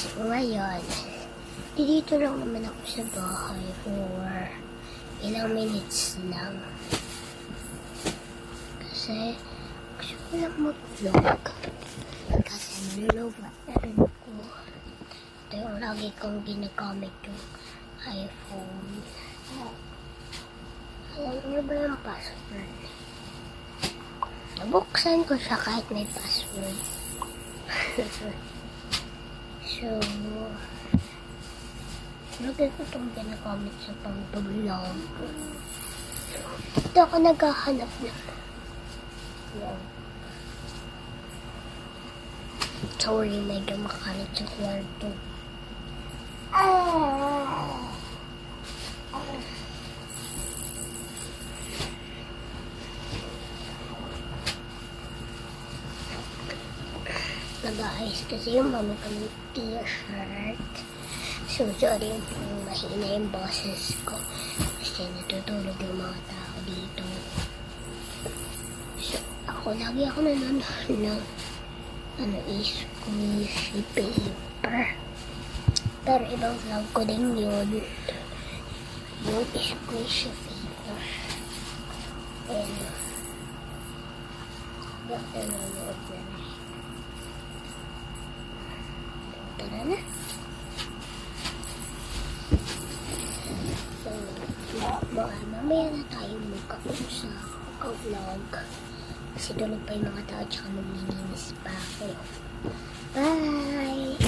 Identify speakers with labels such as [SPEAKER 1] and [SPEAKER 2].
[SPEAKER 1] So, ngayon, dito lang naman ako sa bahay for ilang minutes lang. Kasi, gusto ko lang mag-vlog. Kasi nalulubat na rin ako. Ito yung lagi kong ginagamit yung iPhone. Alam niyo ba yung password? Nabuksan ko siya kahit may password. So, lagi ko itong ginagamit sa pang-vlog. Ito ako naghahanap ng vlog. Sorry, medyo makalit sa kwarto. Nag-ayos kasi yung mami ko ng t-shirt. So, sorry yung mahina yung boses ko. Kasi natutulog yung mga tao dito. So, lagi ako nanonood ng squishy paper. Pero ibang vlog ko din yun. Yung squishy paper. And, bakit nanonood na na? Tara na. So, mamaya na tayo mag-vlog. Kasi tulog pa yung mga tao tsaka maglilinis pa ako. Bye!